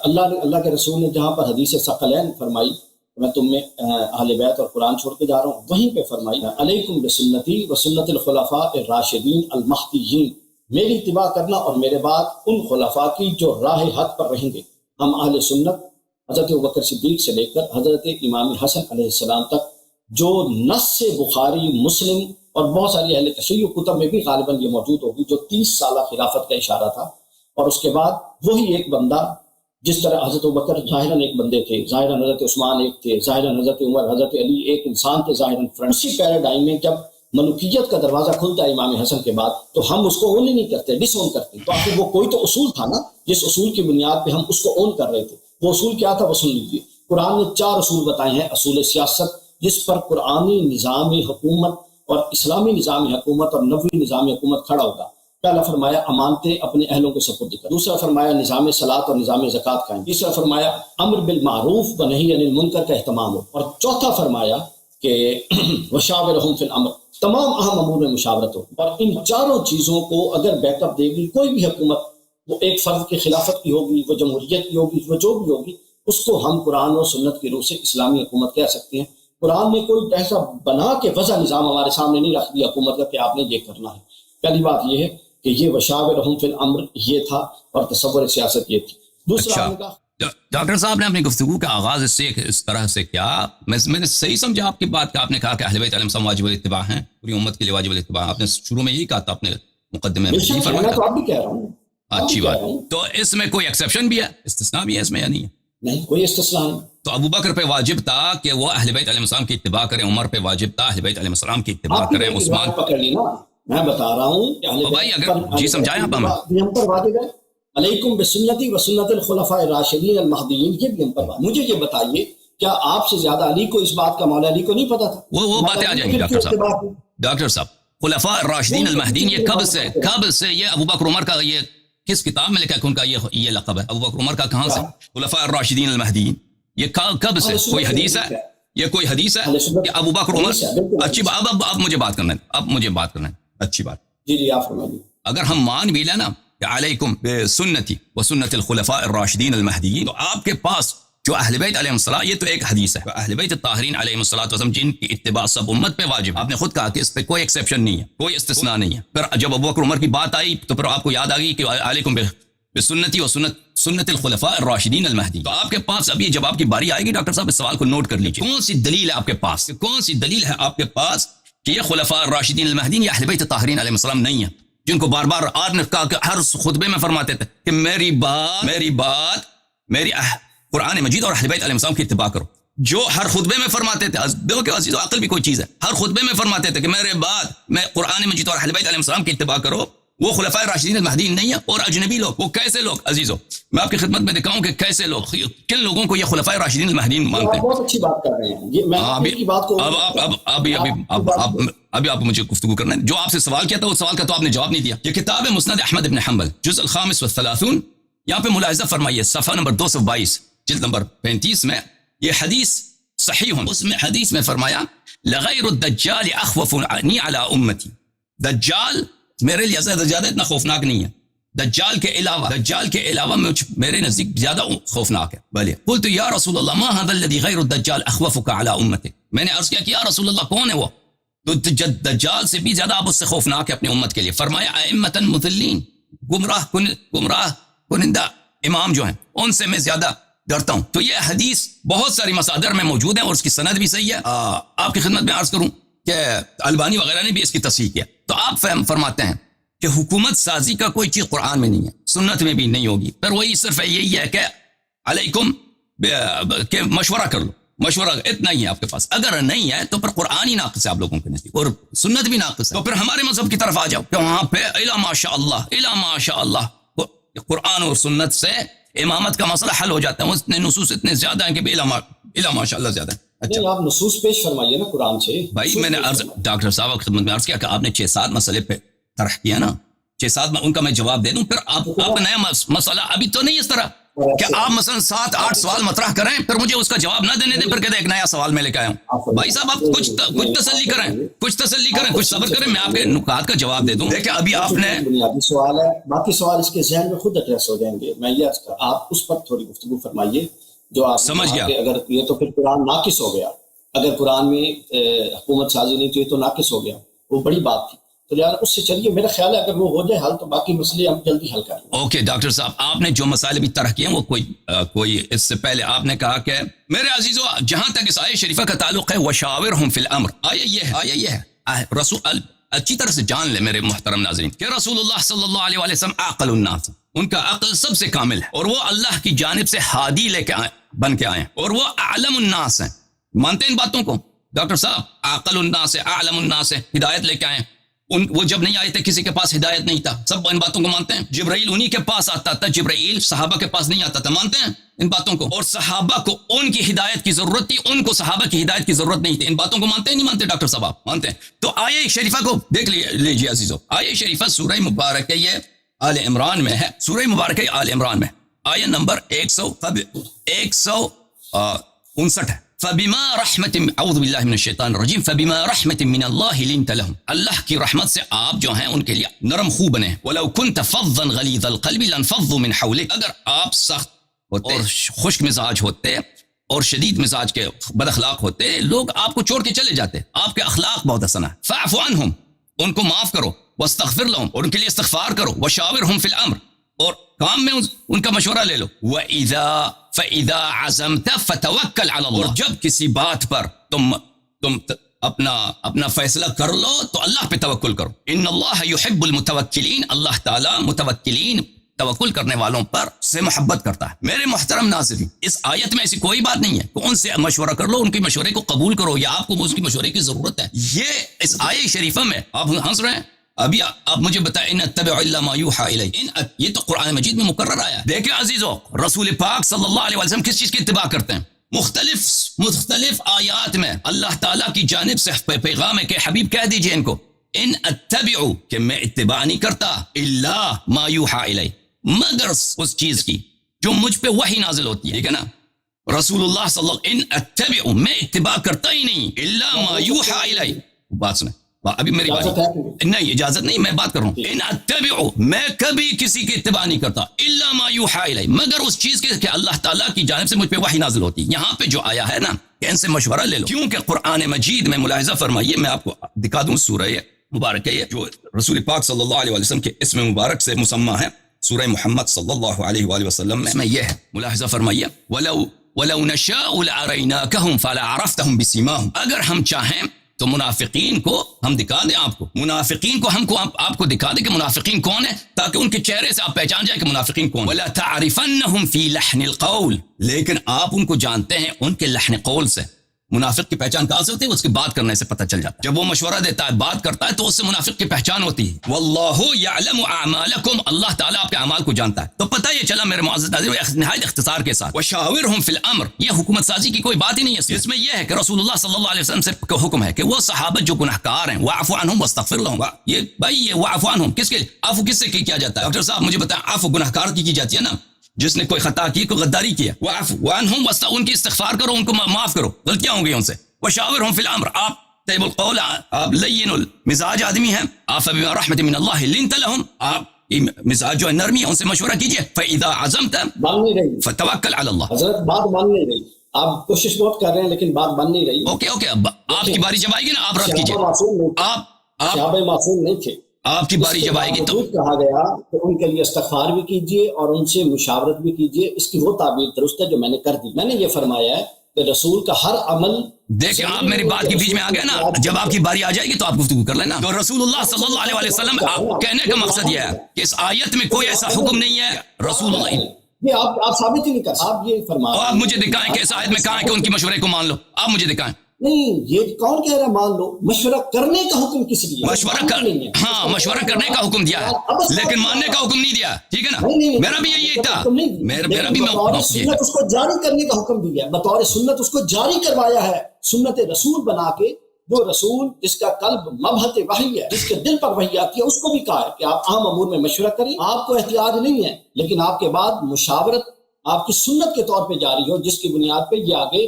اللہ کے رسول نے جہاں پر حدیث ثقلین فرمائی میں تم میں اہل بیت اور قرآن چھوڑ کے جا رہا ہوں، وہیں پہ فرمائی علیکم بسنتی و سنت الخلفاء الراشدین المہدیین، میری اتباع کرنا اور میرے بعد ان خلفاء کی جو راہ حق پر رہیں گے۔ ہم اہل سنت حضرت ابوبکر صدیق سے لے کر حضرت امام حسن علیہ السلام تک، جو نص بخاری مسلم اور بہت ساری اہل تشیع کتب میں بھی غالباً یہ موجود ہوگی، جو 30 سالہ خلافت کا اشارہ تھا، اور اس کے بعد وہی ایک بندہ، جس طرح حضرت ابوبکر ظاہراً ایک بندے تھے، ظاہراً حضرت عثمان ایک تھے، ظاہراً حضرت عمر، حضرت علی ایک انسان تھے ظاہراً، اسی پیراڈائم میں جب ملوکیت کا دروازہ کھلتا ہے امام حسن کے بعد، تو ہم اس کو اون ہی نہیں کرتے، ڈس اون کرتے۔ تو آخر وہ کوئی تو اصول تھا نا، جس اصول کی بنیاد پہ ہم اس کو اون کر رہے تھے۔ وہ اصول کیا تھا وہ سن لیجیے۔ قرآن نے 4 اصول بتائے ہیں، اصول سیاست، جس پر قرآنی نظام حکومت اور اسلامی نظام حکومت اور نبوی نظام حکومت کھڑا ہوگا۔ پہلا فرمایا امانتیں اپنے اہلوں کو سپرد کر، دوسرا فرمایا نظام صلاۃ اور نظام زکوٰۃ قائم، تیسرا فرمایا امر بالمعروف و نہی عن المنکر کا اہتمام ہو، اور چوتھا فرمایا کہ وشاورہم فی الامر، تمام اہم امور میں مشاورت ہو۔ اور ان 4 چیزوں کو اگر بیک اپ دے گی کوئی بھی حکومت، وہ ایک فرد کی خلافت کی ہوگی، وہ جمہوریت کی ہوگی، وہ جو بھی ہوگی، اس کو ہم قرآن اور سنت کی روح سے اسلامی حکومت کہہ سکتے ہیں۔ قرآن نے کوئی ایسا بنا کے وضع نظام ہمارے سامنے نہیں رکھ دیا حکومت کا کہ آپ نے یہ کرنا ہے۔ پہلی بات یہ ہے کہ یہ وشاورہم فی الامر یہ تھا، اور تصور سیاست یہ تھی۔ دوسرا آپ نے کہا ڈاکٹر صاحب نے اپنی گفتگو کا آغاز اس طرح سے کیا، میں نے صحیح سمجھا آپ کی بات کہ آپ نے کہا کہ اہل بیت علیہم السلام واجب الاتباع ہیں، پوری امت کے لیے واجب الاتباع ہیں۔ آپ نے شروع میں یہی کہا تھا اپنے مقدمے میں، یہی فرمایا تو آپ بھی کہہ رہا ہوں، اچھی بات۔ تو اس میں کوئی ایکسیپشن بھی ہے، استثناء بھی ہے اس میں یا نہیں ہے؟ نہیں، کوئی استثناء نہیں۔ تو ابو بکر پہ واجب تھا کہ وہ اہل بیت علیہ السلام کی اتباع کریں، عمر پہ واجب تھا اہل بیت علیہ السلام کی اتباع کریں، عثمان پکڑ لی نا، میں بتا رہا ہوں کہ اہل بھائی اگر جی سمجھائیں آپ ہمیں، ہم پر واجب ہے علیکم بسنتی و سنت الخلفاء الراشدین المہدیین، یہ بھی ہم پر واجب۔ مجھے یہ بتائیے کیا آپ سے زیادہ علی کو اس بات کا، مولا علی کو نہیں پتا تھا؟ وہ باتیں آ جائیں گی ڈاکٹر صاحب۔ خلفاء الراشدین المہدیین یہ کب سے یہ ابو بکر عمر کا، یہ کس کتاب میں لکھا ہے کہ ان کا یہ لقب ہے؟ ابو بکر عمر کا کہاں سے خلفاء الراشدین المہدیین؟ یہ کب سے؟ کوئی حدیث ہے؟ یہ کوئی حدیث ہے کہ ابو بکر عمر؟ اچھی بات، اب مجھے بات کرنا ہے، اچھی بات۔ جی آپ فرمائیے۔ اگر ہم مان بھی لینا کہ علیکم بسنتی و سنت الخلفاء الراشدین المہدیین، تو آپ کے پاس جو اہل بیت علیہم السلام، یہ تو ایک حدیث ہے، اہل بیت الطاہرین علیہم الصلوۃ جن کی اتباع سب امت پہ واجب۔ آپ نے خود کہا کہ اس پہ کوئی ایکسیپشن نہیں ہے، کوئی استثناء نہیں ہے۔ پھر جب ابو بکر عمر کی بات آئی تو پھر آپ کو یاد آ گئی کہ علیکم بسنتی و سنت الخلفاء الراشدین المہدیین۔ تو آپ کے پاس ابھی جب آپ کی باری آئے گی ڈاکٹر صاحب، اس سوال کو نوٹ کر لیجیے، کون سی دلیل ہے آپ کے پاس، کون سی دلیل ہے آپ کے پاس کہ یہ خلفاء الراشدین المہدیین یا اہل بیت الطاہرین علیہم السلام نہیں ہیں، جن کو بار بار آپ نے کہا کہ ہر خطبے میں فرماتے تھے کہ میری قرآن مجید اور اہل بیت علیہ السلام کی اتباع کرو، جو ہر خطبے میں فرماتے تھے۔ دیکھو کہ عزیز عقل بھی کوئی چیز ہے، ہر خطبے میں فرماتے تھے کہ میرے بعد میں قرآن مجید اور اہل بیت علیہ السلام کی اتباع کرو، وہ خلفاء راشدین المہدیین نہیں ہیں۔ اور اجنبی لوگ، وہ کیسے لوگ عزیزو، میں آپ کی خدمت میں دکھاؤں کہ کیسے لوگ، کن لوگوں کو یہ خلفاء راشدین المہدیین مانتے ہیں۔ بہت اچھی بات کر رہے ہیں، یہ میں آپ کی بات کو ابھی آپ مجھے گفتگو کرنا ہے۔ جو آپ سے سوال کیا تھا اس سوال کا تو آپ نے جواب نہیں دیا۔ یہ کتاب ہے مسند احمد بن حنبل، جزء الخامس والثلاثون، یہاں پہ ملاحظہ فرمائیے صفحہ نمبر 222 جلد نمبر 35 میں یہ حدیث صحیح ہے، اس میں حدیث میں فرمایا لغیر الدجال اخوف عنی علی امتی، دجال میرے لیے زیادہ اتنا خوفناک نہیں ہے، دجال کے علاوہ میرے نزدیک زیادہ خوفناک ہے۔ بھلے قلت یا رسول اللہ ما هذا الذي غیر الدجال اخوفك على امتك، میں نے عرض کیا کہ یا رسول اللہ کون ہے وہ تو دجال سے بھی زیادہ آپ اس سے خوفناک ہے اپنی امت کے لیے؟ فرمایا ائمۃ مضلین، گمراہ کنندہ امام جو ہیں ان سے میں زیادہ ڈرتا ہوں۔ تو یہ حدیث بہت ساری مصادر میں موجود ہے اور اس کی سند بھی صحیح ہے۔ آپ کی خدمت میں عرض کروں کہ البانی وغیرہ نے بھی اس کی تصحیح کیا۔ تو آپ فرماتے ہیں کہ حکومت سازی کا کوئی چیز قرآن میں نہیں ہے، سنت میں بھی نہیں ہوگی، پھر وہی صرف یہی ہے کہ علیکم کہ مشورہ کر لو، مشورہ اتنا ہی ہے آپ کے پاس۔ اگر نہیں ہے تو پھر قرآن ہی ناقص ہے آپ لوگوں کے نزدیک اور سنت بھی ناقص ہے، تو پھر ہمارے مذہب کی طرف آ جاؤ کہ وہاں پہ الا ماشاء اللہ قرآن اور سنت سے امامت کا مسئلہ حل ہو جاتا ہے۔ اتنے نصوص اتنے زیادہ ہیں کہ الا ماشاء اللہ زیادہ ہے۔ اچھا آپ نصوص پیش فرمائیے نا قرآن سے۔ بھائی میں نے ڈاکٹر صاحب کی خدمت میں عرض کیا کہ آپ نے 6-7 مسئلے پہ طرح کیا نا، 6-7 میں ان کا میں جواب دے دوں، پھر آپ نیا مسئلہ ابھی تو نہیں اس طرح کہ آپ مثلا 7-8 سوال مطرح کریں پھر مجھے اس کا جواب نہ دینے دیں، پھر کہتے ایک نیا سوال میں لے کے آیا ہوں. بھائی صاحب آپ کچھ تسلی کریں، کچھ تسلی کریں، کچھ صبر کریں، میں آپ کے نکات کا جواب دے دوں. دیکھیں ابھی آپ نے بنیادی سوال ہے، باقی سوال اس کے ذہن میں خود ایڈریس ہو جائیں گے. میں یہ عرض کر آپ اس پر تھوڑی گفتگو فرمائیے جو آپ سمجھ گیا. اگر یہ تو پھر قرآن ناقص ہو گیا، اگر قرآن میں حکومت سازی نہیں تو یہ تو ناقص ہو گیا، وہ بڑی بات تھی. تو یار اس سے چلیے، میرا خیال ہے اگر وہ ہو جائے حل تو باقی مسئلے ہم جلدی حل کر لیں. اوکے ڈاکٹر صاحب، آپ نے جو مسائل بھی طرح کیے ہیں وہ کوئی اس سے پہلے آپ نے کہا کہ میرے عزیزو جہاں تک اس آیہ شریفہ کا تعلق ہے وشاورہم فی الامر، آیہ یہ ہے رسول اچھی طرح سے جان لے میرے محترم ناظرین کہ رسول اللہ صلی اللہ علیہ وسلم عاقل الناس، ان کا عقل سب سے کامل ہے، اور وہ اللہ کی جانب سے ہادی لے کے بن کے آئے ہیں، اور وہ اعلم الناس ہیں. مانتے ہیں ان باتوں کو ڈاکٹر صاحب؟ عاقل الناس ہے، اعلم الناس ہے، ہدایت لے کے آئے ہیں. وہ جب نہیں آئے تھے کسی کے پاس ہدایت نہیں تھا، سب ان باتوں کو مانتے ہیں. جبرائیل انہی کے پاس آتا تھا، جبرائیل صحابہ کے پاس نہیں آتا تھا، مانتے ہیں ان باتوں کو. اور صحابہ کو ان کی ہدایت کی ضرورت تھی، ان کو صحابہ کی ہدایت کی ضرورت نہیں تھی. ان باتوں کو مانتے ہیں نہیں مانتے ڈاکٹر صاحب؟ آپ مانتے ہیں. تو آیہ شریفہ کو دیکھ لیجیے عزیزو، آیہ شریفہ سورہ مبارکہ یہ آل عمران میں ہے، سورہ مبارکہ آل عمران میں آیہ نمبر 159 ہے. فبما رحمت اعوذ باللہ من الشیطان الرجیم فبما رحمت من اللہ لنت لهم، اللہ کی رحمت سے آپ جو ہیں ان کے لیے نرم خو بنے. ولو كنت فظا غلیظ القلب لانفضوا من حولك، اگر آپ سخت ہوتے اور خشک مزاج ہوتے اور شدید مزاج کے بد اخلاق ہوتے، لوگ آپ کو چھوڑ کے چلے جاتے. آپ کے اخلاق بہت حسن ہے. فاعف عنهم، ان کو معاف کرو. واستغفر لهم، اور ان کے لیے استغفار کرو. وشاورهم في الامر، اور کام میں ان کا مشورہ لے لو. فَإِذَا عَزَمْتَ فَتَوَكَّلْ عَلَى اللَّهِ، اور جب کسی بات پر تم اپنا فیصلہ کر لو تو اللہ پہ توکل کرو. ان اللہ یحب المتوکلین، اللہ تعالی متوکلین توکل کرنے والوں پر سے محبت کرتا ہے. میرے محترم ناظرین، اس آیت میں ایسی کوئی بات نہیں ہے کہ ان سے مشورہ کر لو، ان کے مشورے کو قبول کرو یا آپ کو اس کی مشورے کی ضرورت ہے. یہ اس آیہ شریفہ میں آپ ہنس رہے ہیں. ابھی آپ مجھے بتائیں ان اتبع الا ما یوحى الی، یہ تو قرآن مجید میں مقرر آیا. دیکھیں عزیزو، رسول پاک صلی اللہ علیہ وسلم کس چیز کی اتباع کرتے ہیں؟ مختلف آیات میں اللہ تعالیٰ کی جانب سے پیغام ہے کہ حبیب کہہ دیجئے ان کو ان اتبع، کہ میں اتباع نہیں کرتا الا ما یوحى الی، مگر اس چیز کی جو مجھ پہ وحی نازل ہوتی ہے. ٹھیک ہے نا؟ رسول اللہ صلی اللہ علیہ وسلم ان اتبع، میں اتباع کرتا ہی نہیں الا ما یوحى الی. بات سنیں، ابھی میری بات نہیں، اجازت نہیں، میں بات کر رہا ہوں. ان اتبعو، میں کبھی کسی کی اتباع نہیں کرتا الا ما یوحى الی، مگر اس چیز کے کہ اللہ تعالیٰ کی جانب سے مجھ پہ وحی نازل ہوتی. یہاں پہ جو آیا ہے نا کہ ان سے مشورہ لے لو، کیونکہ قرآن مجید میں ملاحظہ فرمائیے، میں آپ کو دکھا دوں سورہ مبارکہ جو رسول پاک صلی اللہ علیہ وسلم کے اسم مبارک سے مسمى ہے، سورہ محمد صلی اللہ علیہ وآلہ وسلم میں یہ ہے. ملاحظہ فرمائیے، ولو نشاء لأریناکہم فلعرفتہم بسیماہم، اگر ہم چاہیں تو منافقین کو ہم دکھا دیں، آپ کو منافقین کو آپ کو دکھا دیں کہ منافقین کون ہیں، تاکہ ان کے چہرے سے آپ پہچان جائیں کہ منافقین کون ہیں. وَلَا تَعْرِفَنَّهُمْ فِي لَحْنِ الْقَوْلِ، لیکن آپ ان کو جانتے ہیں ان کے لحن قول سے. منافق کی پہچان کہاں سے ہوتی ہے؟ اس کی بات کرنے سے پتہ چل جاتا ہے. جب وہ مشورہ دیتا ہے، بات کرتا ہے، تو اس سے منافق کی پہچان ہوتی ہے. واللہ یعلم اعمالکم، اللہ تعالیٰ آپ کے اعمال کو جانتا ہے. تو پتہ یہ چلا میرے معزز ناظرین نہایت اختصار کے ساتھ. وشاورہم فی الامر، یہ حکومت سازی کی کوئی بات ہی نہیں ہے. اس میں یہ ہے کہ رسول اللہ صلی اللہ علیہ وسلم سے حکم ہے کہ وہ صحابہ جو گناہگار ہیں واعف عنہم واستغفر لہم، یہ بھائی یہ واعف عنہم کس کے لیے؟ عفو کس سے کیا جاتا ہے ڈاکٹر صاحب؟ مجھے بتائیں، عفو گناہگار کی جاتی ہے نا، جس نے کوئی خطا کی، کوئی غداری کی ہے. واعف عنہم ان کی استغفار کرو، ان کو معاف کرو، غلطیاں ہوں گی ان سے. وشاورہم فی الامر، آپ طیب القول، آپ لین المزاج آدمی ہیں. آپ فبما رحمت من اللہ لنت لہم، آپ مزاج جو ہے نرمی ہے، ان سے مشورہ کیجئے. فاذا عزمت فتوکل علی اللہ. حضرت بات مان نہیں رہی، آپ کوشش بہت کر رہے ہیں لیکن بات بن نہیں رہی. اوکے اب آپ کی باری جب آئے گی نا، آپ رد کیجئے. صحابہ معصوم نہیں تھے، آپ کی باری جب آئے گی تو کہا گیا کہ ان کے لیے استغفار بھی کیجئے اور ان سے مشاورت بھی کیجئے. اس کی وہ تعبیر درست ہے جو میں نے کر دی. میں نے یہ فرمایا ہے کہ رسول کا ہر عمل، دیکھیں آپ میری بات کے بیچ میں آ گئے نا، جب آپ کی باری آ جائے گی تو آپ گفتگو کر لینا. تو رسول اللہ صلی اللہ علیہ وسلم، آپ کہنے کا مقصد یہ ہے کہ اس آیت میں کوئی ایسا حکم نہیں ہے رسول اللہ، یہ آپ ثابت ہی نہیں کر، آپ یہ فرمائیں. آپ مجھے دکھائیں کہ اس آیت میں کہاں ہے کہ ان کی مشورے کو مان لو. آپ مجھے دکھائیں. نہیں، یہ کون کہہ رہا ہے مان لو؟ مشورہ کرنے کا حکم کس لیے؟ مشورہ کرنے کا حکم دیا ہے لیکن ماننے کا حکم نہیں دیا. ٹھیک ہے نا؟ میرا بھی یہی تھا، میرا بھی سنت اس کو جاری کرنے کا حکم دیا، بطور سنت اس کو جاری کروایا ہے، سنت رسول بنا کے. جو رسول جس کا قلب مبہت وحی ہے، جس کے دل پر وحی آتی ہے، اس کو بھی کہا ہے کہ آپ اہم امور میں مشورہ کریں. آپ کو احتیاج نہیں ہے لیکن آپ کے بعد مشاورت آپ کی سنت کے طور پہ جاری ہو، جس کی بنیاد پہ یہ آگے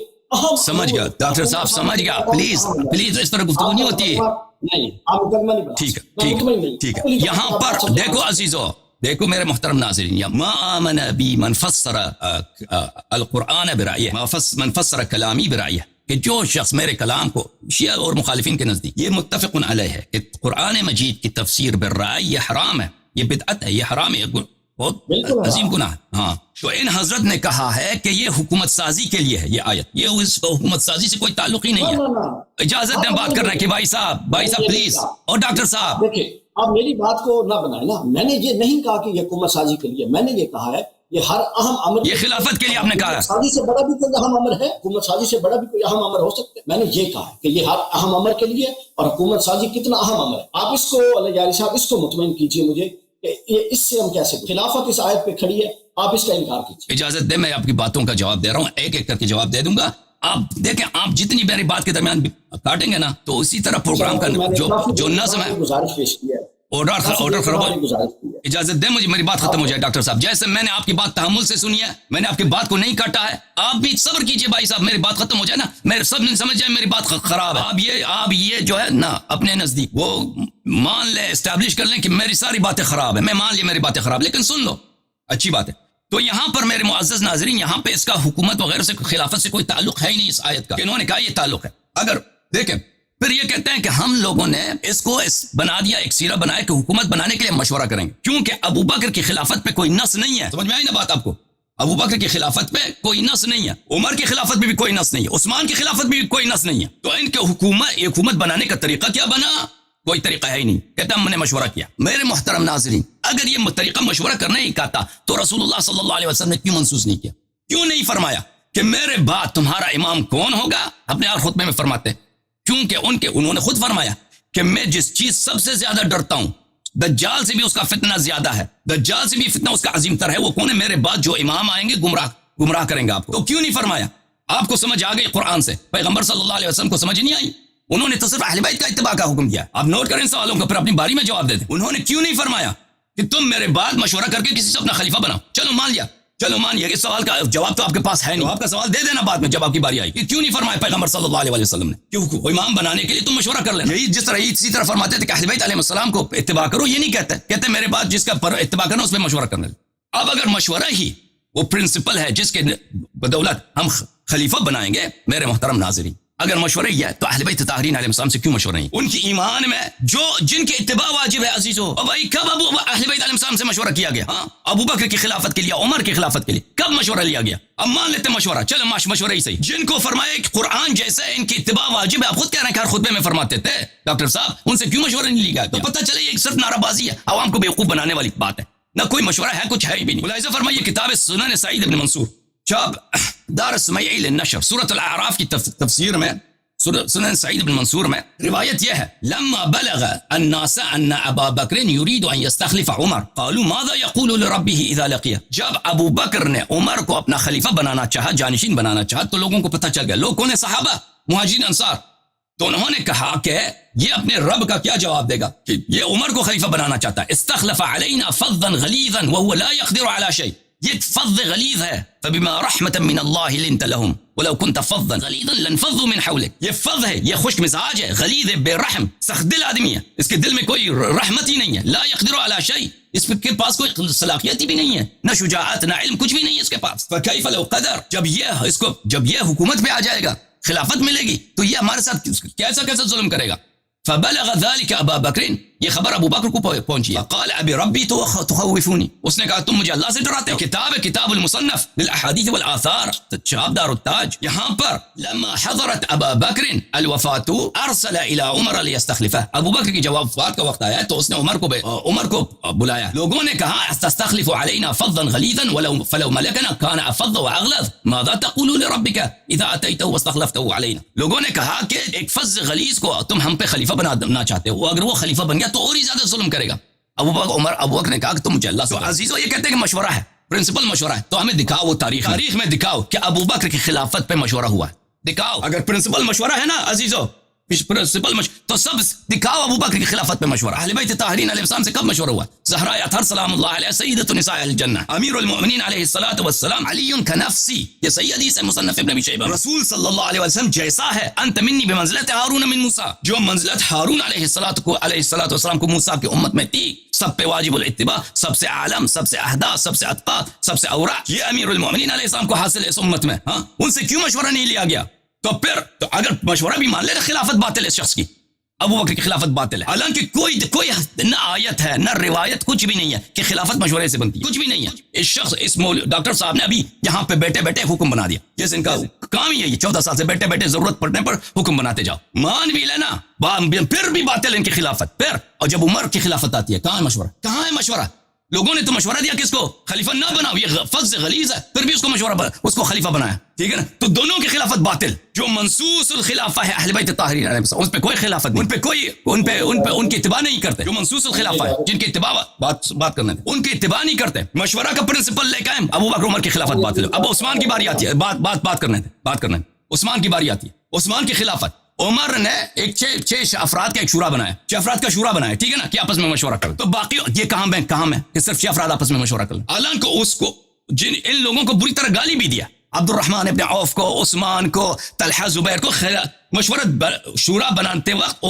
سمجھ گیا ڈاکٹر صاحب، سمجھ گیا. پلیز اس طرح گفتگو نہیں ہوتی ہے. نہیں، آپ مقدمہ نہیں بنا. ٹھیک ہے ٹھیک ہے. یہاں پر دیکھو عزیزو، دیکھو میرے محترم ناظرین، ما آمن بی من فسر القرآن برائیہ، من فسر کلامی برائیہ، کہ جو شخص میرے کلام کو شیعہ اور مخالفین کے نزدیک یہ متفق علیہ ہے کہ قرآن مجید کی تفسیر بالرائے یہ حرام ہے، یہ بدعت ہے، یہ حرام ہے، بہت عظیم گناہ ہے. ہاں تو ان حضرت نے کہا ہے کہ یہ حکومت سازی کے لیے ہے، یہ آیت، یہ اس حکومت سازی سے کوئی تعلق ہی نہیں ہے. اجازت دیں بات کرنا کہ بھائی صاحب پلیز. اور ڈاکٹر صاحب دیکھیں، آپ میری بات کو نہ بنائیں نا، میں نے یہ نہیں کہا کہ یہ حکومت سازی کے لیے، میں نے یہ کہا ہے یہ ہر اہم امر، یہ خلافت کے لیے آپ نے کہا ہے. سازی سے بڑا بھی کوئی اہم امر ہے، حکومت سازی سے بڑا بھی کوئی اہم امر ہو سکتا ہے. میں نے یہ کہا ہے کہ یہ ہر اہم امر کے لیے، اور حکومت سازی کتنا اہم امر ہے. آپ اس کو علی جاری صاحب اس کو مطمئن کیجئے مجھے کہ یہ اس سے ہم کیسے، خلافت اس آیت پہ کھڑی ہے، آپ اس کا انکار کیجئے. اجازت دیں میں آپ کی باتوں کا جواب دے رہا ہوں، ایک ایک کر کے جواب دے دوں گا. آپ دیکھیں، آپ جتنی میری بات کے درمیان کاٹیں گے نا تو اسی طرح پروگرام کا جو نظم ہے، گزارش پیش کی ہے، آرڈر خراب. اجازت دیں مجھے میری بات ختم ہو جائے ڈاکٹر صاحب. جیسے میں نے آپ کی بات تحمل سے سنی ہے، میں نے آپ کی بات کو نہیں کاٹا ہے، آپ بھی صبر کیجئے بھائی صاحب، میری بات ختم ہو جائے نا، میرے سب نے سمجھ جائے میری بات خراب ہے. آپ یہ جو ہے نا اپنے نزدیک وہ مان لیں، اسٹیبلش کر لیں کہ میری ساری باتیں خراب ہیں، میں مان لیا میری باتیں خراب، لیکن سن لو اچھی بات ہے. تو یہاں پر میرے معزز ناظرین، یہاں پہ اس کا حکومت وغیرہ سے، خلافت سے کوئی تعلق ہے ہی نہیں اس آیت کا. انہوں نے کہا یہ تعلق ہے. اگر دیکھیں پھر یہ کہتے ہیں کہ ہم لوگوں نے اس کو بنا دیا، ایک سیرہ بنایا کہ حکومت بنانے کے لیے مشورہ کریں گے، کیونکہ ابو بکر کی خلافت پہ کوئی نص نہیں ہے. سمجھ میں آئی نا بات آپ کو؟ ابو بکر کی خلافت پہ کوئی نص نہیں ہے، عمر کی خلافت پہ بھی کوئی نص نہیں ہے، عثمان کی خلافت پہ بھی کوئی نص نہیں ہے. تو ان کے حکومت بنانے کا طریقہ کیا بنا؟ کوئی طریقہ ہے ہی نہیں. کہتا ہم نے مشورہ کیا. میرے محترم ناظرین، اگر یہ طریقہ مشورہ کرنے ہی کا تھا تو رسول اللہ صلی اللہ علیہ وسلم نے کیوں منسوخ نہیں کیا؟ کیوں نہیں فرمایا کہ میرے بعد تمہارا امام کون ہوگا؟ اپنے اور خطبے میں فرماتے ہیں، کیونکہ انہوں نے خود فرمایا کہ میں جس چیز سب سے زیادہ ڈرتا ہوں، دجال سے بھی اس کا فتنہ زیادہ ہے، دجال سے بھی فتنہ اس کا عظیم تر ہے. وہ کون ہے؟ میرے بعد جو امام آئیں گے گمراہ کریں گے آپ کو. تو کیوں نہیں فرمایا؟ آپ کو سمجھ آ گئی قرآن سے، پیغمبر صلی اللہ علیہ وسلم کو سمجھ نہیں آئی؟ انہوں نے تو صرف اہل بیت کا اتباع کا حکم دیا. آپ نوٹ کریں سوالوں کو، پھر اپنی باری میں جواب دے دیں. انہوں نے کیوں نہیں فرمایا کہ تم میرے بعد مشورہ کر کے کسی سے اپنا خلیفہ بناؤ؟ چلو مان لیا، اس سوال کا جواب تو آپ کے پاس ہے نہیں، آپ کا سوال دے دینا بعد میں جب آپ کی باری آئی. کیوں نہیں فرمایا پیغمبر صلی اللہ علیہ وسلم نے کہ امام بنانے کے لیے تم مشورہ کر لینا؟ یہی جس طرح اسی طرح فرماتے تھے کہ اہل بیت علیہ السلام کو اتباع کرو، یہ نہیں کہتے میرے بعد جس کا اتباع کرنا اس پہ مشورہ کرنا. اب اگر مشورہ ہی وہ پرنسپل ہے جس کے بدولت ہم خلیفہ بنائیں گے، میرے محترم ناظرین، اگر مشورہ ہی ہے تو اہل بیت طاہرین علیہ السلام سے کیوں مشورہ نہیں؟ ان کی ایمان میں جن کے اتباع واجب ہے عزیزو، بھائی کب اہل بیت علیہ السلام سے مشورہ کیا گیا؟ ہاں، ابو بکر کی خلافت کے لیے، عمر کی خلافت کے لیے کب مشورہ لیا گیا؟ اب مان لیتے مشورہ، چلو مشورہ ہی صحیح. جن کو فرمایا کہ قرآن جیسے ان کی اتباع واجب ہے، آپ خود کہہ رہے ہیں کہ ہر خطبے میں فرماتے تھے ڈاکٹر صاحب، ان سے کیوں مشورہ نہیں لیا گیا؟ تو پتہ چلے یہ صرف نعرہ بازی ہے، عوام کو بیوقوف بنانے والی بات ہے، نہ کوئی مشورہ ہے، کچھ ہے ہی بھی نہیں. ملاحظہ فرمائیے کتاب سنن سعید بن منصور، چاپ دار السمیعی للنشر، سورۃ الاعراف کی تفسیر میں، سنن سعید بن منصور میں روایت یہ ہے، لما بلغ الناس ان ابا بکر يريد ان يستخلف عمر قالوا ماذا يقول لربه اذا لقيه. جب ابو بکر نے عمر کو اپنا خلیفہ بنانا چاہا، جانشین بنانا چاہا، تو لوگوں کو پتہ چل گیا، لوگ کون ہیں؟ صحابہ، مہاجرین، انصار. تو انہوں نے کہا کہ یہ اپنے رب کا کیا جواب دے گا کہ یہ عمر کو خلیفہ بنانا چاہتا ہے. استخلف علينا فظا غليظا وهو لا يقدر على شيء. یہ فظ غلیظ ہے، فبما رحمة من اللہ لنت لهم ولو كنت فظا غلیظا لانفضوا من حولك. یہ فظ ہے، یہ خشک مزاج ہے، غلیظ ہے، بے رحم، سخت دل آدمی ہے، اس کے دل میں کوئی رحمت ہی نہیں ہے. لا يقدر على شيء، اس کے پاس کوئی صلاحیت بھی نہیں ہے، نہ شجاعت نہ علم، کچھ بھی نہیں ہے اس کے پاس. فكيف لو قدر، جب یہ حکومت پہ آ جائے گا، خلافت ملے گی، تو یہ ہمارے ساتھ کیسا ظلم کرے گا. فبلغ ذلك ابا بکر، یہ خبر ابو بکر کو پہنچی. قال ابی ربی تخوفونی، اس نے کہا تم مجھے اللہ سے ڈراتے ہو. کتاب المصنف للاحادیث والآثار، چاپ دار التاج. یہاں پر لما حضرت ابا بکر الوفات ارسل الى عمر ليستخلفه، ابو بکر کی جب وفات کا وقت آیا تو اس نے عمر کو بلایا. لوگوں نے کہا تستخلف علينا فظا غليظا فلو ملكنا كان افظ واغلظ ماذا تقول لربك اذا اتيته واستخلفته علينا. لوگوں نے کہا کہ ایک فظ غلیظ کو تم ہم پہ خلیفہ بنانا چاہتے ہو، اگر وہ خلیفہ بن گیا تو اور ہی زیادہ ظلم کرے گا. ابو بکر نے کہا کہ تم مجھے اللہ سے. تو عزیزو یہ کہتے ہیں کہ مشورہ ہے، پرنسپل مشورہ ہے، تو ہمیں دکھاؤ وہ تاریخ میں دکھاؤ کہ ابو بکر کی خلافت پہ مشورہ ہوا ہے. دکھاؤ. اگر پرنسپل مشورہ ہے نا عزیزو، پرنسپل تو سب دکھاؤ ابو بکر کی خلافت پہ مشورہ. اہل بیت طاہرین علیہ السلام سے کب مشورہ ہوا؟ زہرا اطہر سلام اللہ علیہ سیدۃ نساء الجنہ، امیر المؤمنین علیہ الصلوۃ والسلام علی کنفسی. یہ صحیح حدیث ہے مصنف ابن ابی شیبہ. رسول صلی اللہ علیہ وسلم جیسا ہے، انت منی بمنزلت ہارون من موسیٰ، جو منزلت ہارون علیہ الصلوۃ والسلام کو موسیٰ کی امت میں تھی، سب پہ واجب الاتباع، سب سے عالم، سب سے اہدا، سب سے اتقا، سب سے اورع، یہ امیر المؤمنین علیہ السلام کو حاصل ہے اس امت میں. ہاں ان سے کیوں مشورہ نہیں لیا گیا؟ تو پھر تو اگر مشورہ بھی مان لے تو خلافت باطل ہے اس شخص کی، ابو بکر کی خلافت باطل ہے. حالانکہ کوئی نہ آیت ہے نہ روایت، کچھ بھی نہیں ہے کہ خلافت مشورے سے بنتی ہے، کچھ بھی نہیں ہے. اس شخص ڈاکٹر صاحب نے ابھی یہاں پہ بیٹھے بیٹھے حکم بنا دیا، جیسے ان کا کام ہی ہے، یہ 14 سال سے بیٹھے بیٹھے ضرورت پڑنے پر حکم بناتے جاؤ. مان بھی لینا پھر بھی باطل ان کی خلافت. پھر اور جب عمر کی خلافت آتی ہے، کہاں ہے مشورہ؟ کہاں ہے مشورہ؟ لوگوں نے تو مشورہ دیا کس کو؟ خلیفہ نہ بناؤ، یہ فض غلیظ ہے، پھر بھی اس کو اس کو خلیفہ بنایا. ٹھیک ہے نا؟ تو دونوں کی خلافت باطل. جو منصوص الخلافہ ہے اہل بیت طاہرین علیہ السلام، اس پہ کوئی خلافت نہیں، ان کی اتباع نہیں کرتے. جو منصوص الخلافہ ہے، جن کی اتباع بات کرنے دیں، ان کی اتباع نہیں کرتے. مشورہ کا پرنسپل لے قائم، ابو بکر عمر کی خلافت باطل ہے. اب عثمان کی باری آتی ہے، بات کرنے دیں. عثمان کی باری آتی ہے، عثمان کی خلافت. عمر نے ایک چھ افراد کا ایک شورا بنایا، 6 افراد کا شورا بنایا، ٹھیک ہے نا، کہ آپس میں مشورہ کریں. تو باقی یہ کہاں میں کہ صرف 6 افراد آپس میں مشورہ کریں. حالانکہ اس کو ان لوگوں کو بری طرح گالی بھی دیا، عبد الرحمن ابن عوف کو، عثمان کو، طلحہ زبیر کو. مشورہ شورا بناتے وقت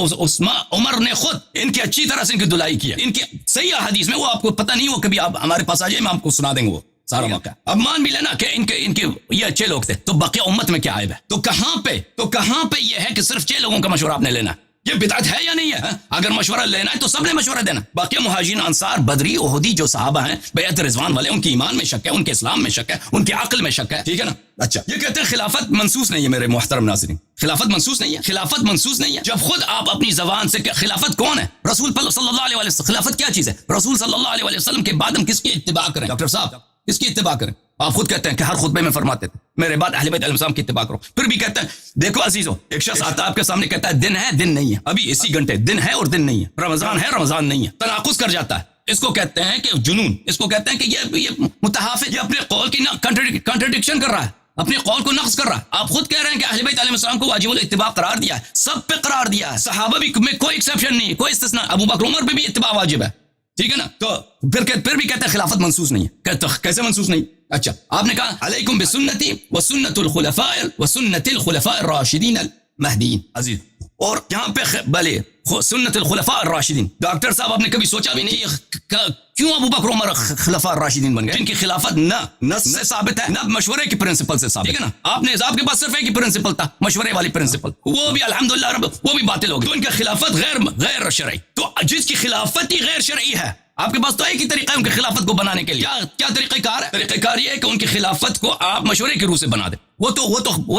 عمر نے خود ان کی اچھی طرح سے ان کی دلائی کیا. ان کی صحیح حدیث میں، وہ آپ کو پتہ نہیں، وہ کبھی آپ ہمارے پاس آ جائیں، میں آپ کو سنا دیں گے وہ سارا واقعہ. اب مان بھی لینا کہ ان کے یہ اچھے لوگ تھے، تو باقی امت میں کیا عیب ہے؟ تو کہاں پہ یہ ہے کہ صرف 6 لوگوں کا مشورہ آپ نے لینا؟ یہ بدعت ہے یا نہیں ہے؟ اگر مشورہ لینا ہے تو سب نے مشورہ دینا. باقی مہاجرین، انصار، بدری، احدی جو صحابہ ہیں بیعت رضوان والے، ان کے ایمان میں شک ہے، ان کے اسلام میں شک ہے، ان کے عقل میں شک ہے. ٹھیک ہے نا؟ اچھا، یہ کہتے ہیں خلافت منسوس نہیں ہے. میرے محترم ناظرین، خلافت منسوس نہیں ہے. خلافت منسوس نہیں ہے جب خود آپ اپنی زبان سے کہ خلافت کون ہے؟ رسول صلی اللہ علیہ وسلم. خلافت کیا چیز ہے؟ رسول صلی اللہ علیہ وسلم کے بعد ہم کس کی اتباع کریں؟ ڈاکٹر صاحب کس کی اتباع کریں؟ آپ خود کہتے ہیں کہ ہر خطبے میں فرماتے تھے میرے بعد اہل بیت علیہ السلام کی اتباع کرو. پھر بھی کہتے ہیں، دیکھو عزیزو، ایک شخص آتا ہے آپ کے سامنے کہتا ہے دن ہے دن نہیں ہے، ابھی اسی گھنٹے دن ہے اور دن نہیں ہے، رمضان ہے رمضان نہیں ہے، تناقض کر جاتا ہے. اس کو کہتے ہیں کہ جنون، اس کو کہتے ہیں کہ یہ متحافظ، یہ اپنے قول کی کنٹرڈکشن کر رہا ہے، اپنے قول کو نقص کر رہا ہے. آپ خود کہہ رہے ہیں کہ اہل بیت علیہ السلام کو واجب الاتباع قرار دیا ہے، سب پہ قرار دیا ہے، صحابہ بھی میں کوئی ایکسیپشن نہیں ہے، کوئی استثناء. ابو بکر عمر پہ بھی اتباع واجب ہے. ٹھیک ہے نا؟ تو پھر بھی کہتے ہیں خلافت منسوس نہیں ہے. کیسے منسوس نہیں؟ اچھا، آپ نے کہا علیکم بسنتی وسنت الخلفاء الراشدین المہدیین. عزیز، اور یہاں پہ بھلے سنت الخلفاء الراشدین، ڈاکٹر صاحب آپ نے کبھی سوچا بھی نہیں کیوں ابو بکر عمر خلفاء الراشدین بن گئے؟ جن کی خلافت نہ نص سے ثابت ہے نہ مشورے کی پرنسپل سے ثابت. ٹھیک ہے نا؟ آپ کے پاس صرف ایک ہی پرنسپل تھا، مشورے والی پرنسپل، وہ بھی الحمدللہ وہ بھی باطل ہو گئی. تو ان کی خلافت غیر شرعی. تو جس کی خلافت ہی غیر شرعی ہے، آپ کے پاس تو ایک ہی طریقہ ہے ان کی خلافت کو بنانے کے لیے. کیا طریقہ کار ہے؟ طریقہ کار یہ ہے کہ ان کی خلافت کو آپ مشورے کی روح سے بنا دیں. وہ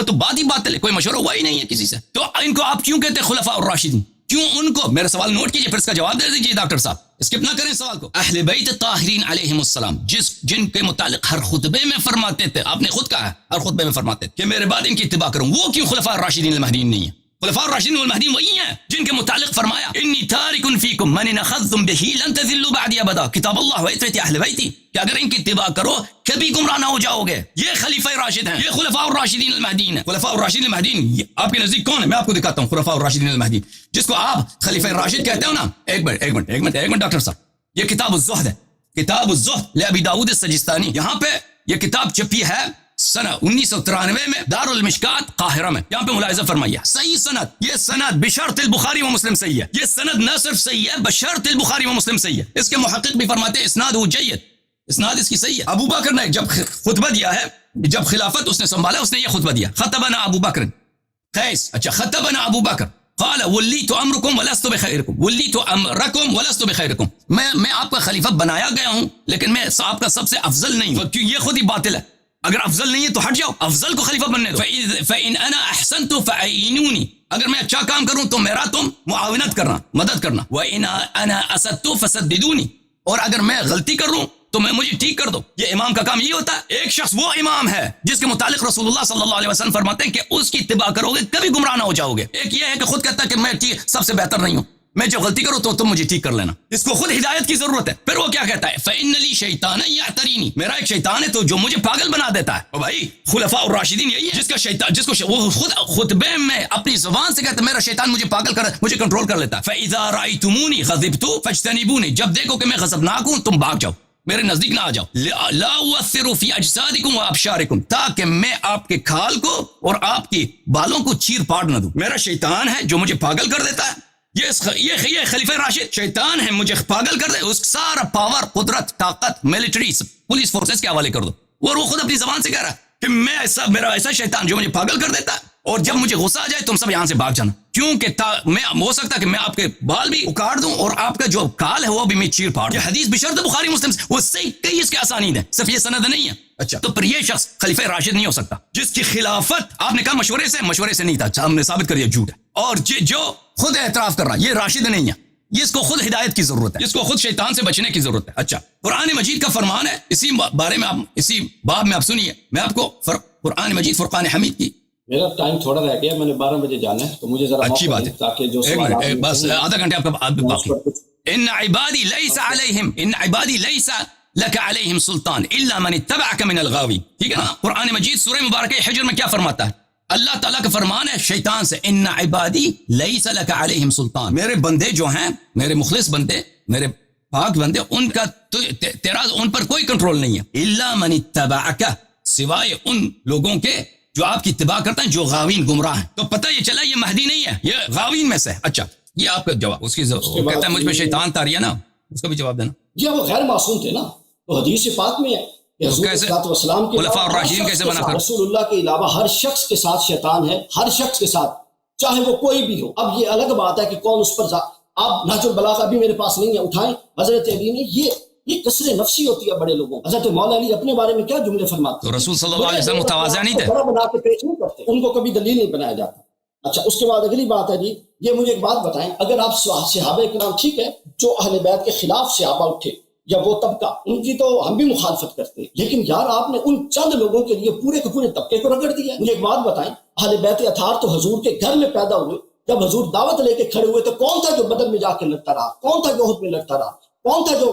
تو بات ہی باطل ہے، کوئی مشورہ ہوا ہی نہیں ہے کسی سے. تو ان کو آپ کیوں کہتے ہیں خلفاء الراشدین؟ کیوں ان کو؟ میرا سوال نوٹ کیجئے، پھر اس کا جواب دے دیجئے ڈاکٹر صاحب، اسکپ نہ کریں سوال کو. اہل بیت طاہرین علیہم السلام جن کے متعلق ہر خطبے میں فرماتے تھے، آپ نے خود کہا ہے ہر خطبے میں فرماتے تھے کہ میرے بعد ان کی اتباع کروں، وہ کیوں خلفاء الراشدین المہدیین نہیں ہے؟ خلفاء الراشدین والمہدیین وہی ہیں جن کے متعلق فرمایا انی تارک فیکم من اخذتم به لن تذلوا بعدی ابدا، کتاب اللہ و عترت اہل بیتی، کہ اگر ان کی اتباع کرو کبھی گمراہ نہ ہو جاؤ گے. یہ خلیفہ راشد ہیں، یہ خلفاء الراشدین المہدیین ہیں. خلفاء الراشدین المہدین آپ کے نزدیک کون ہے؟ میں آپ کو دکھاتا ہوں. خلفاء الراشدین المہدیین جس کو آپ خلیفہ راشد کہتے ہو نا. ایک منٹ ڈاکٹر صاحب، یہ کتاب الزہد ہے، کتاب الزہد لابی داؤد السجستانی. یہاں پہ یہ کتاب چھپی ہے سنہ 1993 میں دار المشکات قاہرہ میں. یہاں پہ ملاحظہ فرمائیے، صحیح سند، یہ سند بشرط البخاری و مسلم صحیح ہے. یہ سند نہ صرف صحیح ہے، بشرط البخاری و مسلم صحیح ہے. اس کے محقق بھی فرماتے ہیں اسناد وہ جید، اسناد اس کی صحیح ہے. ابو بکر نے جب خطبہ دیا ہے، جب خلافت اس نے سنبھالا، اس نے یہ خطبہ دیا، خطبنا ابو بکر قیس. اچھا، خطبنا ابو بکر قال ولیت امرکم ولست بخیرکم، ولیت امرکم ولست بخیرکم، میں آپ کا خلیفہ بنایا گیا ہوں لیکن میں آپ کا سب سے افضل نہیں ہوں. یہ خود ہی باطل ہے. اگر افضل نہیں ہے تو ہٹ جاؤ، افضل کو خلیفہ بننے دو. فَإِنْ أَنَا أَحْسَنْتُ فَأَعِينُونِي، اگر میں اچھا کام کروں تو میرا تم معاونت کرنا، مدد کرنا. وَإِنْ أَنَا أَسَدْتُ فَسَدِّدُونِي، اور اگر میں غلطی کر رہوں تو میں مجھے ٹھیک کر دو. یہ امام کا کام یہ ہوتا ہے. ایک شخص وہ امام ہے جس کے متعلق رسول اللہ صلی اللہ علیہ وسلم فرماتے ہیں کہ اس کی اتباع کرو گے کبھی گمراہ نہ ہو جاؤ گے. ایک یہ ہے کہ خود کہتا ہے کہ میں سب سے بہتر نہیں ہوں، میں جب غلطی کروں تو تم مجھے ٹھیک کر لینا. اس کو خود ہدایت کی ضرورت ہے. پھر وہ کیا کہتا ہے؟ فَإِنَّ لِي شَيْطَانًا يَعْتَرِينِي، میرا ایک شیطان ہے تو جو مجھے پاگل بنا دیتا ہے. اور بھائی خلفاء الراشدین یہی ہے جس کا شیطان، جس کو وہ خود خطبے میں اپنی زبان سے کہتا ہے میرا شیطان مجھے پاگل کر، مجھے کنٹرول کر لیتا ہے. فَإِذَا رَأَيْتُمُونِي غَضِبْتُ فَاجْتَنِبُونِي، جب دیکھو کہ میں غضبناک ہوں تم بھاگ جاؤ، میرے نزدیک نہ آ جاؤ. لا اؤثر فی اجسادکم وابشارکم، تاکہ میں آپ کے کھال کو اور آپ کی بالوں کو چیر پاڑ نہ دوں. میرا شیطان ہے جو مجھے پاگل کر دیتا ہے. یہ خلیفہ راشد شیطان ہے، مجھے پاگل کر دے. اس سارا پاور، قدرت، طاقت، ملٹری، پولیس فورسز کے حوالے کر دو. اور وہ خود اپنی زبان سے کہہ رہا ہے کہ میں ایسا، میرا ایسا شیطان جو مجھے پاگل کر دیتا ہے، اور جب مجھے غصہ آ جائے تم سب یہاں سے بھاگ جانا، کیونکہ میں ہو سکتا کہ میں آپ کے بال بھی اکاڑ دوں اور آپ کا جو کال ہے وہ بھی میں چیر پھاڑ دوں. یہ حدیث بشرط بخاری مسلم سے، وہ صحیح کئی اس کے اسانید ہیں، صرف یہ سند نہیں ہے. اچھا تو پھر یہ شخص خلیفہ راشد نہیں ہو سکتا جس کی خلافت آپ نے کہا مشورے سے نہیں تھا، ہم نے ثابت کر دیا جھوٹ ہے. اور جو خود اعتراف کر رہا ہے یہ راشد نہیں ہے، یہ اس کو خود ہدایت کی ضرورت ہے، اس کو خود شیطان سے بچنے کی ضرورت ہے. اچھا قرآن مجید کا فرمان ہے، اسی بارے میں آپ اسی باب میں آپ سنیے. میں آپ کو قرآن مجید فرقان حمید کی، میرا ٹائم تھوڑا رہ گیا، میں نے 12 بجے جانا ہے تو مجھے ذرا اچھی بات ہے، تاکہ جو ایک منٹ بس آدھا گھنٹے آپ کا باقی. ان عبادی لیس لک علیہم سلطان الا من اتبعک من الغاوین. ٹھیک ہے نا؟ قرآن مجید سورہ مبارکہ حجر میں کیا فرماتا ہے؟ اللہ تعالیٰ کا فرمان ہے شیطان سے، ان عبادی لیس لک علیہم سلطان، میرے بندے جو ہیں، میرے مخلص بندے، میرے پاک بندے، ان کا تیرا ان پر کوئی کنٹرول نہیں ہے. الا من اتبعک، سوائے ان لوگوں کے جو آپ کی اتباع کرتے ہیں، جو غاوین گمراہ ہیں. تو پتہ یہ چلا یہ مہدی نہیں ہے، یہ غاوین میں سے. اچھا یہ آپ کا جواب. اس کی کہتا ہے مجھ پہ شیطان طاری ہے نا، اس کا بھی جواب دینا. جی وہ غیر معصوم تھے نا، تو حدیث پاک میں ہے کہ حضور والسلام کے خلفاء الراشدین کیسے بنا کر رسول اللہ کے علاوہ ہر شخص کے ساتھ شیطان ہے، ہر شخص کے ساتھ، چاہے وہ کوئی بھی ہو. اب یہ الگ بات ہے کہ کون اس پر آپ نہج البلاغہ ابھی میرے پاس نہیں ہے، اٹھائیں. حضرت علی نے یہ کثر نفسی ہوتی ہے بڑے لوگوں. حضرت مولا علی اپنے بارے میں کیا جملے فرماتے ہیں؟ تو رسول صلی اللہ علیہ وسلم متواضع نہیں تھے، بڑا بنا کے پیش نہیں کرتے، ان کو کبھی دلیل نہیں بنایا جاتا. اچھا اس کے بعد اگلی بات ہے جی، یہ مجھے ایک بات بتائیں، اگر آپ صحابہ کرام، ٹھیک ہے جو اہل بیت کے خلاف صحابہ اٹھے یا وہ طبقہ، ان کی تو ہم بھی مخالفت کرتے ہیں، لیکن یار آپ نے ان چند لوگوں کے لیے پورے کے پورے طبقے کو رگڑ دیا. مجھے ایک بات بتائیں، اہل بیت اطہار تو حضور کے گھر میں پیدا ہوئے، جب حضور دعوت لے کے کھڑے ہوئے تو کون تھا جو بدر میں جا کے لڑتا رہا؟ کون تھا جو احد میں لڑتا رہا؟ کون تھا جو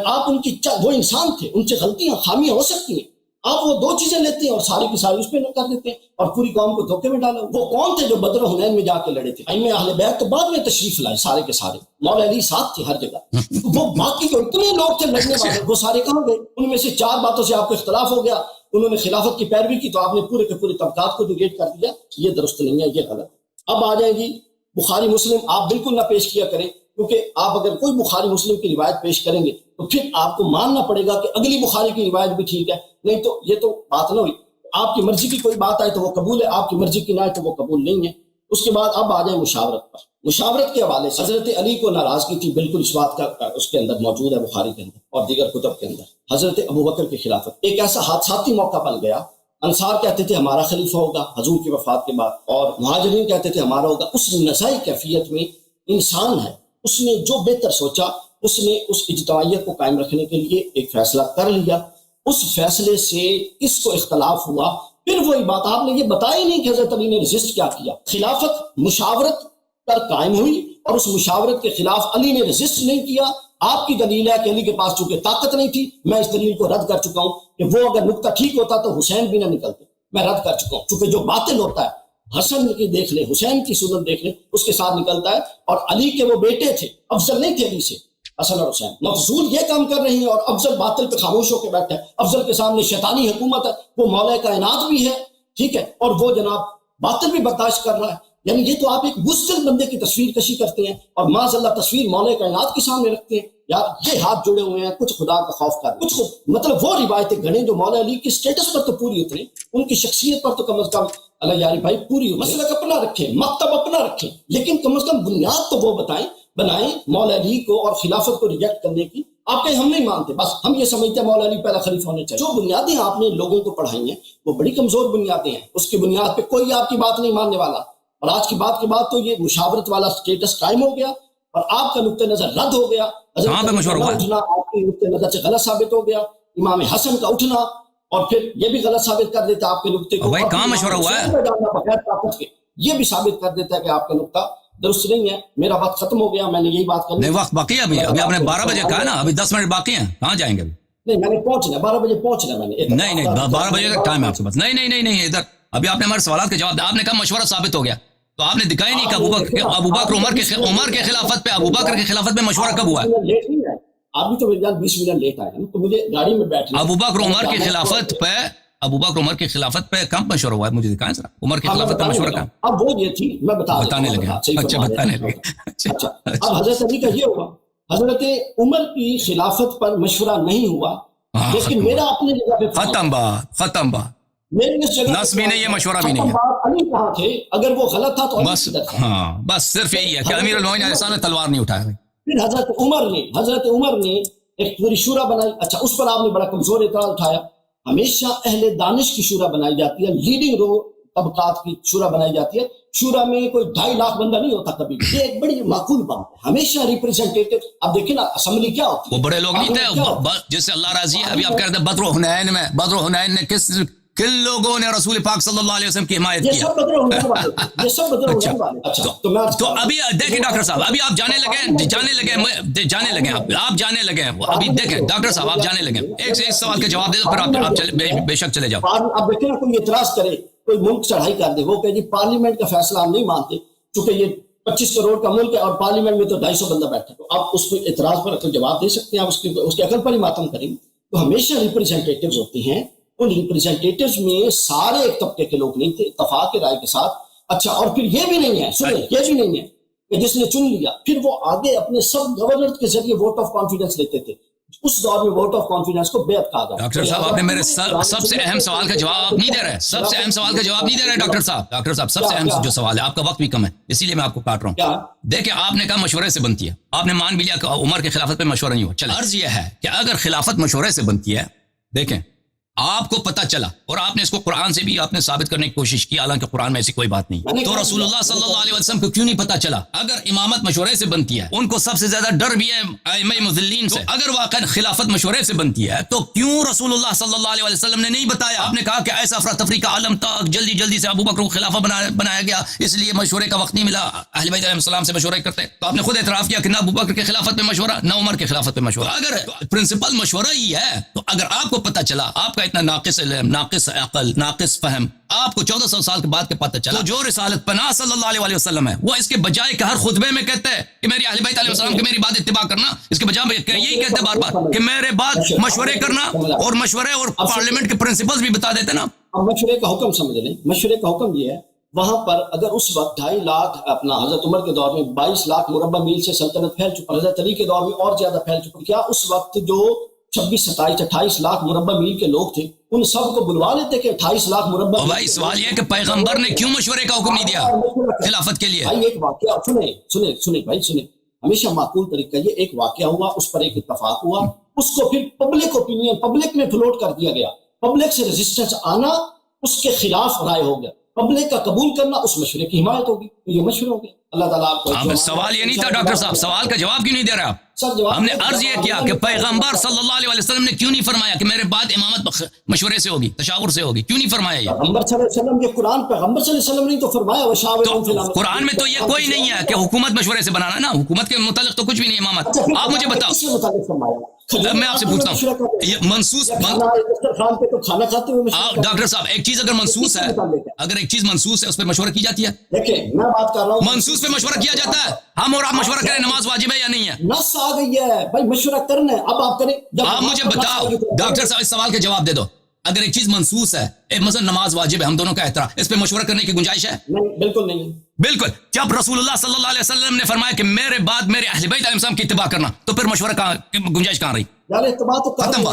آپ ان کی وہ انسان تھے، ان سے غلطیاں خامیاں ہو سکتی ہیں، آپ وہ دو چیزیں لیتے ہیں اور ساری کی ساری اس پہ کر دیتے ہیں اور پوری قوم کو دھوکے میں ڈالا. وہ کون تھے جو بدر و حنین میں جا کے لڑے تھے؟ ائمہ اہل بیت تو بعد میں تشریف لائے سارے کے سارے، مولا علی ساتھ تھے ہر جگہ. وہ باقی جو اتنے لوگ تھے لڑنے والے وہ سارے کہاں گئے؟ ان میں سے 4 باتوں سے آپ کو اختلاف ہو گیا، انہوں نے خلافت کی پیروی کی تو آپ نے پورے کے پورے طبقات کو نگیٹ کر دیا. یہ درست نہیں ہے، یہ غلط. اب آ جائیں گی بخاری مسلم، آپ بالکل نہ پیش کیا کریں، کیونکہ آپ اگر کوئی بخاری مسلم کی روایت پیش کریں گے تو پھر آپ کو ماننا پڑے گا کہ اگلی بخاری کی روایت بھی ٹھیک ہے، نہیں تو یہ تو بات نہ ہوئی. آپ کی مرضی کی کوئی بات آئے تو وہ قبول ہے، آپ کی مرضی کی نہ آئے تو وہ قبول نہیں ہے. اس کے بعد اب آ جائیں مشاورت پر. مشاورت کے حوالے سے حضرت علی کو ناراضگی تھی، بالکل اس بات کا اس کے اندر موجود ہے بخاری کے اندر اور دیگر کتب کے اندر. حضرت ابوبکر کی خلافت ایک ایسا حادثاتی موقع بن گیا، انصار کہتے تھے ہمارا خلیفہ ہوگا حضور کی وفات کے بعد، اور مہاجرین کہتے تھے ہمارا ہوگا. اس نزاعی کیفیت میں انسان ہے، اس نے جو بہتر سوچا، اس نے اس اجتماعیت کو قائم رکھنے کے لیے ایک فیصلہ کر لیا. اس فیصلے سے کس کو اختلاف ہوا؟ پھر وہی بات آپ نے یہ بتایا نہیں کہ حضرت علی نے ریزسٹ کیا کیا. خلافت مشاورت پر قائم ہوئی اور اس مشاورت کے خلاف علی نے ریزسٹ نہیں کیا. آپ کی دلیل ہے کہ علی کے پاس چونکہ طاقت نہیں تھی. میں اس دلیل کو رد کر چکا ہوں کہ وہ اگر نقطہ ٹھیک ہوتا تو حسین بھی نہ نکلتے. میں رد کر چکا ہوں، چونکہ جو باطل ہوتا ہے حسن کی دیکھ لیں، حسین کی سنت دیکھ لیں، اس کے ساتھ نکلتا ہے. اور علی کے وہ بیٹے تھے، افضل نہیں تھے علی سے، حسن اور حسین. مفضول یہ کام کر رہی ہیں اور افضل باطل پہ خاموش ہو کے بیٹھا ہے. افضل کے سامنے شیطانی حکومت ہے، وہ مولا کائنات بھی ہے، ٹھیک ہے، اور وہ جناب باطل بھی برداشت کر رہا ہے. یعنی یہ تو آپ ایک بزدل بندے کی تصویر کشی کرتے ہیں اور معاذ اللہ تصویر مولا کائنات کے سامنے رکھتے ہیں. یار یہ ہاتھ جڑے ہوئے ہیں، کچھ خدا کا خوف کر، کچھ مطلب وہ روایتیں گھڑیں جو مولا علی کی سٹیٹس پر تو پوری اتریں، ان کی شخصیت پر تو کم از کم اللہ یاری بھائی پوری. مسلک اپنا رکھیں، مکتب اپنا رکھیں، لیکن کم از کم بنیاد تو وہ بنائیں مولا علی کو اور خلافت کو ریجیکٹ کرنے کی. آپ کہیں ہم نہیں مانتے، بس ہم یہ سمجھتے ہیں مولا علی پہلا خلیفہ ہونے چاہیے. جو بنیادیں آپ نے لوگوں کو پڑھائی ہیں وہ بڑی کمزور بنیادیں ہیں، اس کی بنیاد پہ کوئی آپ کی بات نہیں ماننے والا. اور آج کی بات کے بعد تو یہ مشاورت والا سٹیٹس قائم ہو گیا اور آپ کا نقطہ نظر رد ہو گیا. اٹھنا آپ کے نقطہ نظر سے غلط ثابت ہو گیا. امام حسن کا اٹھنا اور پھر یہ بھی غلط ثابت کر دیتا آپ کے نقطے کو. بھائی کہاں مشورہ ہوا ہے؟ بغیر طاقت کے یہ بھی ثابت کر دیتا ہے کہ آپ کا نقطہ درست نہیں ہے. میرا وقت ختم ہو گیا, میں نے یہی بات کرنی. نہیں وقت باقی ہے ابھی آپ نے 12 بجے کہا نا, ابھی 10 منٹ باقی ہیں, کہاں جائیں گے ابھی؟ نہیں میں نے پہنچنا 12 بجے پہنچنا میں نے. نہیں 12 بجے تک ٹائم ہے آپ کے پاس. نہیں ادھر ابھی آپ نے ہمارے سوالات کے جواب دیا. آپ نے کہا مشورہ ثابت ہو گیا, تو آپ نے دکھایا نہیں کہ ابو بکر عمر کے خلافت پہ, ابو بکر کے خلافت پہ مشورہ کب ہوا ہے؟ لیٹ نہیں ہے آپ بھی تو میرے جان 20 منٹ لیٹ آئے ہیں, تو مجھے گاڑی میں بیٹھنا. ابو بکر عمر کی خلافت پہ, ابو بکر عمر کی خلافت پہ کب مشورہ ہوا ہے؟ مجھے دکھائیں ذرا عمر کی خلافت پہ مشورہ کہاں. اب وہ یہ تھی, میں بتانے لگے. اچھا بتانے لگے. اچھا اب حضرت علی کا یہ ہوا, حضرت عمر کی خلافت پر مشورہ نہیں ہوا, لیکن میرا اپنے جگہ پہ ختم بات. نس بھی نہیں ہے, مشورہ بھی نہیں ہے. علی کہاں تھے؟ اگر وہ غلط تھا تو بس ہاں, بس صرف یہی ہے کہ امیر المومنین علیہ السلام نے تلوار نہیں اٹھایا. پھر حضرت عمر نے ایک پوری شورا بنائی. اچھا اس پر آپ نے بڑا کمزور اعتراض اٹھایا. ہمیشہ اہل دانش کی شورا بنائی جاتی ہے, لیڈنگ رو طبقات کی شورا بنائی جاتی ہے. شورا میں کوئی 2.5 لاکھ بندہ نہیں ہوتا کبھی. یہ ایک بڑی معقول بات ہے. ہمیشہ ریپرزینٹیٹو, اب دیکھیں نا اسمبلی کیا ہوتی ہے, وہ بڑے لوگ نہیں تھے جس سے اللہ راضی ہے. ابھی آپ کہہ رہے تھے بدر و حنین میں کن لوگوں نے رسول پاک صلی اللہ علیہ وسلم کی حمایت کیا؟ یہ سب بدر حنین والے. اچھا تو ابھی دیکھیں ڈاکٹر صاحب, ابھی آپ جانے لگے. ابھی دیکھیں ڈاکٹر صاحب آپ جانے لگے. ایک سوال کا جواب دے دو, پھر آپ بے شک چلے جاؤ. اب دیکھیں نا, کوئی اعتراض کرے, کوئی ملک چڑھائی کر دے, وہ کہ جی پارلیمنٹ کا فیصلہ ہم نہیں مانتے چونکہ یہ 25 کروڑ کا ملک ہے اور پارلیمنٹ میں تو 250 بندہ بیٹھے, تو آپ اس کو اعتراض پر جواب دے سکتے ہیں, آپ اس کے عقل پر ہی ماتم کریں. تو ہمیشہ ریپرزینٹیٹیوز ہوتے ہیں, ان ریپرزینٹیٹیوز میں سارے ایک طبقے کے لوگ نہیں تھے اتفاق کے رائے کے ساتھ. اچھا اور پھر یہ بھی نہیں ہے, سنیں یہ بھی نہیں ہے کہ جس نے چن لیا پھر وہ آگے اپنے سب گورنر کے ذریعے ووٹ آف کانفیڈنس لیتے تھے. اس دور میں ووٹ آف کانفیڈنس کو بیعت کہا جاتا ہے. ڈاکٹر صاحب آپ نے میرے سب سے اہم سوال کا جواب نہیں دے رہے. سب سے اہم سوال کا جواب نہیں دے رہے ڈاکٹر صاحب. سب سے اہم جو سوال ہے, آپ کا وقت بھی کم ہے اسی لیے میں آپ کو کاٹ رہا ہوں. دیکھیں آپ نے کہا مشورے سے بنتی ہے, آپ نے مان بھی لیا کہ عمر کی خلافت پہ مشورہ نہیں ہوا. چلیں عرض یہ ہے کہ اگر خلافت مشورے سے بنتی ہے, دیکھیں آپ کو پتہ چلا, اور آپ نے اس کو قرآن سے بھی آپ نے ثابت کرنے کی کوشش کی, حالانکہ قرآن میں ایسی کوئی بات نہیں, تو رسول اللہ صلی اللہ علیہ وسلم کو کیوں نہیں پتہ چلا؟ اگر امامت مشورے سے بنتی ہے, ان کو سب سے زیادہ ڈر بھی ہے ائمہ مضلین سے, اگر واقعا خلافت مشورے سے بنتی ہے تو کیوں رسول اللہ صلی اللہ علیہ وسلم نے نہیں بتایا؟ آپ نے کہا کہ ایسا افراتفری کا عالم تھا, جلدی سے ابو بکر کو خلافہ بنایا گیا, اس لیے مشورے کا وقت نہیں ملا, اہل بیت علیہ السلام سے مشورے کرتے. تو آپ نے خود اعتراف کیا کہ نہ ابو بکر کے خلافت پہ مشورہ, نہ عمر کے خلافت پہ مشورہ. اگر پرنسپل مشورہ ہی ہے, تو اگر آپ کو پتہ چلا, آپ کا اتنا ناقص عقل, ناقص فہم, آپ کو 1400 سال کے بعد کے پتہ چلا, تو جو رسالت پناہ صلی اللہ علیہ وسلم ہے, وہ اس کے بجائے کہ ہر خطبے میں کہتے ہیں کہ میری اہل بیت علیہ السلام کی میری بات اتباع کرنا, اس کے بجائے یہی کہتے ہیں بار بار کہ میرے بعد مشورے کرنا, اور مشورے اور پارلیمنٹ کے پرنسپلز بھی بتا دیتے نا. اب مشورے کا حکم سمجھ لیں. مشورے کا حکم یہ ہے, وہاں پر اگر اس وقت 2.5 لاکھ اپنا حضرت عمر کے دور میں 22 لاکھ مربع میل سے سلطنت پھیل چکی, حضرت علی کے دور میں اور زیادہ پھیل چکی, کیا اس وقت جو 26 27 28 لاکھ مربع میل کے لوگ تھے ان سب کو بلوا لیتے کہ 28 لاکھ مربع. بھائی سوال یہ ہے کہ پیغمبر نے کیوں مشورے کا حکم نہیں دیا خلافت کے لیے؟ بھائی ایک واقعہ سنیں بھائی سنیں, ہمیشہ معقول طریقہ یہ, ایک واقعہ ہوا, اس پر ایک اتفاق ہوا, اس کو پھر پبلک اوپینین, پبلک میں فلوٹ کر دیا گیا, پبلک سے ریزسٹنس آنا, اس کے خلاف رائے ہو گیا, پبلک کا قبول کرنا, اس مشورے کی حمایت ہوگی, یہ مشورہ ہو گیا. اللہ تعالیٰ آپ کو سوال یہ نہیں تھا ڈاکٹر صاحب, سوال کا جواب کیوں نہیں دے رہے آپ؟ ہم نے عرض یہ کیا کہ پیغمبر صلی اللہ علیہ وسلم نے کیوں نہیں فرمایا کہ میرے بعد امامت مشورے سے ہوگی, تشاور سے ہوگی, کیوں نہیں فرمایا؟ یہ پیغمبر صلی اللہ علیہ وسلم, یہ قرآن پیغمبر صلی اللہ علیہ وسلم نے تو فرمایا, تو قرآن میں تو یہ کوئی نہیں ہے کہ حکومت مشورے سے بنانا نا, حکومت کے متعلق تو کچھ بھی نہیں امامت. آپ مجھے بتاؤ, میں آپ سے پوچھتا ہوں, یہ منسوس ڈاکٹر صاحب ایک چیز اگر منسوس ہے, اگر ایک چیز منسوس ہے اس پہ مشورہ کی جاتی ہے؟ دیکھیں میں بات کر رہا ہوں, منسوس پہ مشورہ کیا جاتا ہے. ہم اور آپ مشورہ کریں نماز واجب ہے یا نہیں ہے؟ نص آ گئی ہے بھائی, مشورہ کرنا ہے, اب آپ کریں. آپ مجھے بتاؤ ڈاکٹر صاحب, اس سوال کا جواب دے دو. اگر ایک چیز منسوس ہے, مثلا نماز واجب ہے, ہم دونوں کا احترام, اس پہ مشورہ کرنے کی گنجائش ہے؟ نہیں, بالکل نہیں. بالکل. جب رسول اللہ صلی اللہ علیہ وسلم نے فرمایا کہ میرے بعد میرے اہل بیت علیہ السلام کی اتباع کرنا, تو پھر مشورہ کہاں, گنجائش کہاں رہی؟ یار اتباع تو ختم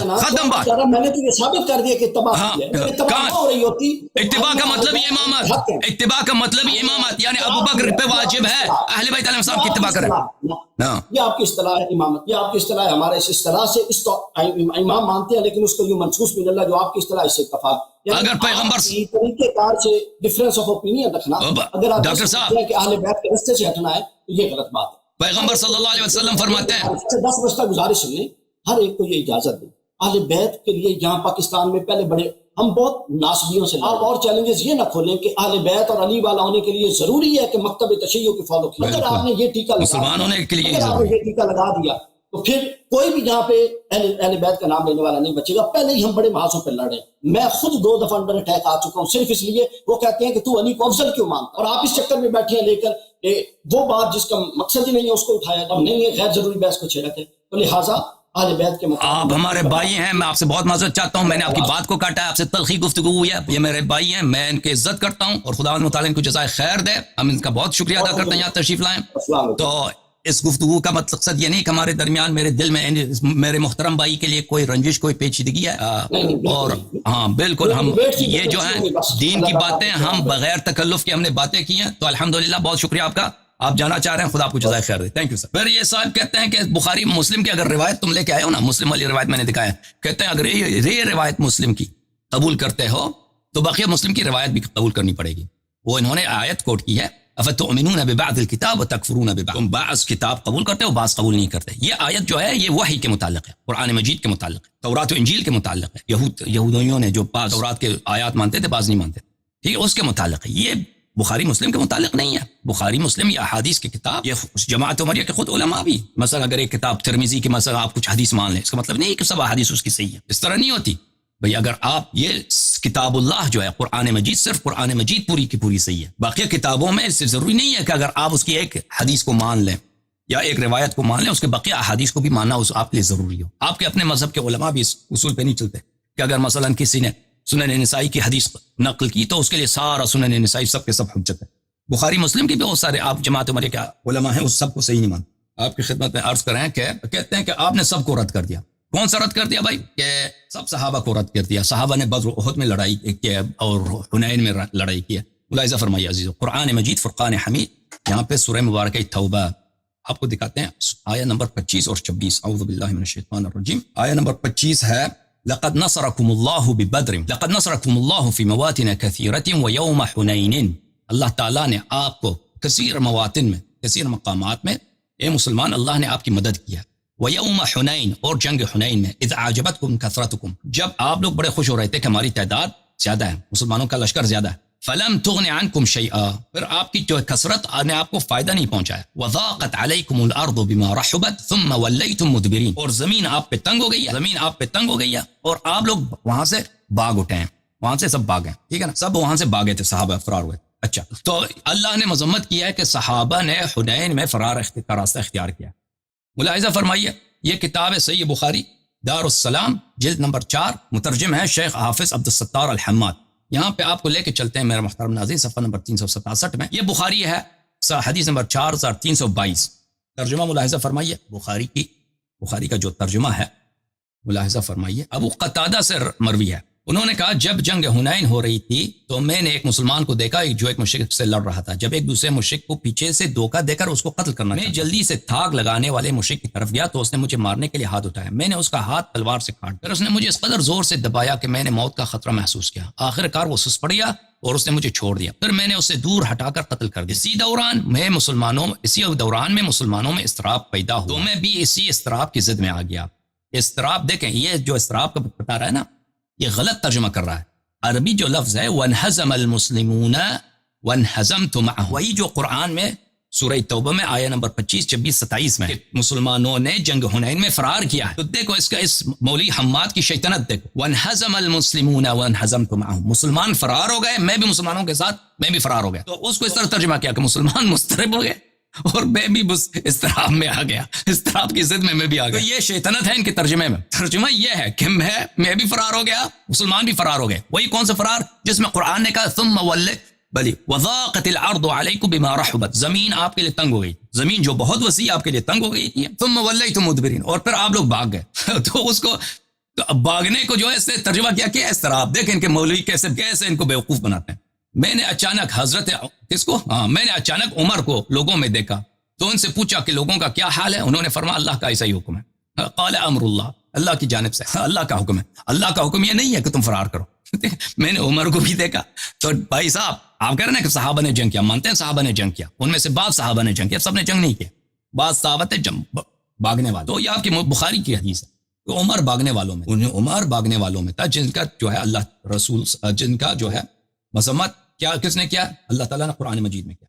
بات, میں نے تو یہ ثابت کر دیا کہ اتباع ہو رہی ہوتی. اتباع کا مطلب ہی امامت, اتباع کا مطلب ہی امامت, یعنی ابو بکر پہ واجب ہے اہل بیت علیہ السلام کی اتباع کریں. یہ آپ کی اصطلاح ہے امامت, یہ آپ کی اصطلاح ہے. ہمارے اس اصطلاح سے اس تو امام مانتے ہیں, لیکن اس کو یوں منسوخ من اللہ, جو آپ کی اصطلاح اس سے اتفاق. اگر پیغمبر طریقے کار سے ڈفرینس آف اوپینین رکھنا, اگر آپ ڈاکٹر صاحب کہ اہل بیت کے راستے سے ہٹنا ہے, تو یہ غلط بات ہے. پیغمبر صلی اللہ علیہ وسلم فرماتے ہیں, 10 بجے تک گزارش سن لیں, ہر ایک کو یہ اجازت دیں اہل بیت کے لیے یہاں پاکستان میں پہلے بڑے ہم بہت ناسبیوں سے آپ اور چیلنجز یہ نہ کھولیں کہ اہل بیت اور علی والا ہونے کے لیے ضروری ہے کہ مکتب تشیع کو فالو کیا. اگر آپ نے یہ ٹیکہ مسلمان ہونے کے لیے اگر آپ نے یہ ٹیکہ لگا دیا تو پھر کوئی بھی یہاں پہ اہل بیت کا نام لینے والا نہیں بچے گا. پہلے ہی ہم بڑے محاذوں پہ لڑے. میں خود 2 دفعہ انڈر اٹیک آ چکا ہوں صرف اس لیے وہ کہتے ہیں کہ تو علی کو افضل کیوں مانتا, اور آپ اس چکر میں بیٹھے ہیں لے کر کہ وہ بات جس کا مقصد ہی نہیں ہے اس کو اٹھایا. اب نہیں ہے غیر ضروری بحث کو چھیڑا ہے. تو لہٰذا اہل بیت کے آپ ہمارے بھائی ہیں, میں آپ سے بہت معذرت چاہتا ہوں, میں نے آپ کی بات کو کاٹا ہے, آپ سے تلخی گفتگو ہوئی ہے. یہ میرے بھائی ہیں, میں ان کی عزت کرتا ہوں اور خدا متعالی ان کو جزائے خیر دے. ہم ان کا بہت شکریہ ادا کرتے ہیں یہاں تشریف لائیں. تو اس گفتگو کا مقصد یہ نہیں کہ ہمارے درمیان میرے دل میں میرے محترم بھائی کے لیے کوئی رنجش کوئی پیچیدگی ہے, اور ہاں بالکل ہم یہ جو ہیں دین کی باتیں ہم بغیر تکلف کے ہم نے باتیں کی ہیں. تو الحمدللہ بہت شکریہ آپ کا. آپ جانا چاہ رہے ہیں, خدا آپ کو جزائے خیر دے. Thank you sir. پھر یہ صاحب کہتے ہیں کہ بخاری مسلم کی اگر روایت تم لے کے آئے ہو نا, مسلم والی روایت میں نے دکھایا, کہتے ہیں اگر یہ روایت مسلم کی قبول کرتے ہو تو بقیہ مسلم کی روایت بھی قبول کرنی پڑے گی. وہ انہوں نے آیت کوٹ کی ہے, افتؤمنون ببعض الکتاب وتکفرون ببعض, تم بعض کتاب قبول کرتے ہو بعض قبول نہیں کرتے. یہ آیت جو ہے یہ وحی کے متعلق ہے, قرآن مجید کے متعلق ہے, تورات و انجیل کے متعلق ہے. یہودیوں نے جو بعض تورات کے آیات مانتے تھے بعض نہیں مانتے, ٹھیک ہے, اس کے متعلق ہے. یہ بخاری مسلم کے متعلق نہیں ہے. بخاری مسلم یا احادیث کی کتاب, یہ جماعت عمریہ کے خود علماء بھی, مثلا اگر ایک کتاب ترمذی کی مثلا آپ کچھ حدیث مان لیں, اس کا مطلب نہیں کہ سب احادیث اس کی صحیح ہے. اس طرح نہیں ہوتی بھئی. اگر آپ یہ کتاب اللہ جو ہے قرآن مجید, صرف قرآن مجید پوری کی پوری صحیح ہے. باقی کتابوں میں اس سے ضروری نہیں ہے کہ اگر آپ اس کی ایک حدیث کو مان لیں یا ایک روایت کو مان لیں, اس کے بقیہ احادیث کو بھی ماننا اس آپ کے لیے ضروری ہو. آپ کے اپنے مذہب کے علماء بھی اس اصول پہ نہیں چلتے کہ اگر مثلا کسی نے سنن نسائی کی حدیث نقل کی تو اس کے لیے سارا سنن نسائی سب کے سب حجت ہے. بخاری مسلم کے بھی بہت سارے آپ جماعت عمریہ کے علماء ہیں, اس سب کو صحیح نہیں مانتے. آپ کی خدمت میں عرض کریں کہ کہتے ہیں کہ آپ نے سب کو رد کر دیا. کون سا رد کر دیا بھائی؟ کہ سب صحابہ کو رد کر دیا. صحابہ نے بدر و احد میں لڑائی کی اور حنین میں لڑائی کی ہے. ملاحظہ فرمائیے عزیزو, قرآن مجید فرقان حمید, یہاں پہ سورہ مبارکہ توبہ آپ کو دکھاتے ہیں, آیہ نمبر 25 اور 26. اعوذ باللہ من الشیطان الرجیم. آیہ نمبر 25 ہے لقد نصرکم اللہ ببدر لقد نصرکم اللہ فی مواطن کثیرۃ ویوم حنین. اللہ تعالیٰ نے آپ کو کثیر مواطن میں, کثیر مقامات میں اے مسلمان اللہ نے آپ کی مدد کیا. وَيَوْمَ حُنَيْن, اور جنگ حنین میں, اِذْ أَعْجَبَتْكُمْ كَثْرَتُكُمْ, جب آپ لوگ بڑے خوش ہو رہے تھے کہ ہماری تعداد زیادہ ہے, مسلمانوں کا لشکر زیادہ ہے. فَلَمْ تُغْنِ عَنْكُمْ شَيْئًا, پھر آپ کی جو کثرت نے آپ کو فائدہ نہیں پہنچایا. وَضَاقَتْ عَلَيْكُمُ الْأَرْضُ بِمَا رَحُبَتْ ثُمَّ وَلَّيْتُمْ مُدْبِرِينَ, اور زمین آپ پہ تنگ ہو گئی ہے, زمین آپ پہ تنگ ہو گئی ہے اور آپ لوگ وہاں سے بھاگ اٹھے ہیں, وہاں سے سب بھاگے, ٹھیک ہے نا, سب وہاں سے بھاگے تھے, صحابہ فرار ہوئے. اچھا, تو اللہ نے مذمت کیا ہے کہ صحابہ نے حنین میں فرار کا راستہ اختیار کیا. ملاحظہ فرمائیے, یہ کتاب ہے صحیح بخاری دار السلام جلد نمبر 4, مترجم ہے شیخ حافظ عبد الستار الحماد. یہاں پہ آپ کو لے کے چلتے ہیں میرا محترم ناظرین, صفحہ نمبر 367 میں. یہ بخاری ہے حدیث نمبر 4322. ترجمہ ملاحظہ فرمائیے بخاری کا جو ترجمہ ہے ملاحظہ فرمائیے, ابو قتادہ سے مروی ہے. انہوں نے کہا جب جنگ حنین ہو رہی تھی تو میں نے ایک مسلمان کو دیکھا جو ایک مشرک سے لڑ رہا تھا. جب ایک دوسرے مشرک کو پیچھے سے دھوکہ دے کر اس کو قتل کرنا, میں جلدی سے تھاگ لگانے والے مشرک کی طرف گیا تو اس نے مجھے مارنے کے لیے ہاتھ اٹھایا. میں نے اس کا ہاتھ تلوار سے کاٹ کر اس نے مجھے اس قدر زور سے دبایا کہ میں نے موت کا خطرہ محسوس کیا. آخر کار وہ سست پڑ گیا اور اس نے مجھے چھوڑ دیا. پھر میں نے اسے دور ہٹا کر قتل کر دیا. اسی دوران میں مسلمانوں میں اضطراب پیدا ہوا تو میں بھی اسی اضطراب کی زد میں آ گیا. اضطراب دیکھیں, یہ جو اضطراب کا بتا رہا ہے نا, یہ غلط ترجمہ کر رہا ہے. عربی جو لفظ ہے وَانْهَزَمَ الْمُسْلِمُونَ وَانْهَزَمْتُ مَعَهُ, وہی جو قرآن میں سورہ توبہ میں آیہ نمبر 25 26 27 میں مسلمانوں نے جنگ حنین میں فرار کیا ہے. تو دیکھو اس کا, اس مولوی حماد کی شیطنت دیکھو, وَانْهَزَمَ الْمُسْلِمُونَ وَانْهَزَمْتُ مَعَهُ, مسلمان فرار ہو گئے, میں بھی مسلمانوں کے ساتھ میں بھی فرار ہو گیا. تو اس کو اس طرح ترجمہ کیا کہ مسلمان مضطرب ہو گئے اور میں بھی بس اضطراب میں آ گیا, اضطراب کی ضد میں بھی آ گیا. تو یہ شیطنت ہے ان کے ترجمے میں. ترجمہ یہ ہے کہ میں بھی فرار ہو گیا, مسلمان بھی فرار ہو گئے. وہی کون سا فرار جس میں قرآن نے کہا ثم بلی وضاقت الارض علیکم بما رحبت, زمین آپ کے لیے تنگ ہو گئی, زمین جو بہت وسیع آپ کے لیے تنگ ہو گئی تھی. ثم ولیتم مدبرین, اور پھر آپ لوگ بھاگ گئے. تو اس کو بھاگنے کو جو ہے اس سے ترجمہ کیا کہ اضطراب. دیکھیں ان کے مولوی کیسے ان کو بیوقوف بناتے ہیں. میں نے اچانک میں نے اچانک عمر کو لوگوں میں دیکھا تو ان سے پوچھا کہ لوگوں کا کیا حال ہے. انہوں نے فرمایا اللہ کا ایسا ہی حکم ہے. قال امر اللہ, اللہ کی جانب سے اللہ کا حکم ہے. اللہ کا حکم یہ نہیں ہے کہ تم فرار کرو. میں نے عمر کو بھی دیکھا. تو بھائی صاحب آپ کہہ رہے ہیں کہ صحابہ نے جنگ کیا, مانتے ہیں صحابہ نے جنگ کیا, ان میں سے بعض صحابہ نے جنگ کیا, سب نے جنگ نہیں کیا, بعض صحابہ تھے بھاگنے والے. تو یہ آپ کی بخاری کی حدیث ہے. وہ عمر بھاگنے والوں میں، انہیں عمر بھاگنے والوں میں تھا جن کا جو ہے اللہ رسول، جن کا جو ہے مذمت کیا کس نے کیا؟ اللہ تعالیٰ نے قرآن مجید میں کیا.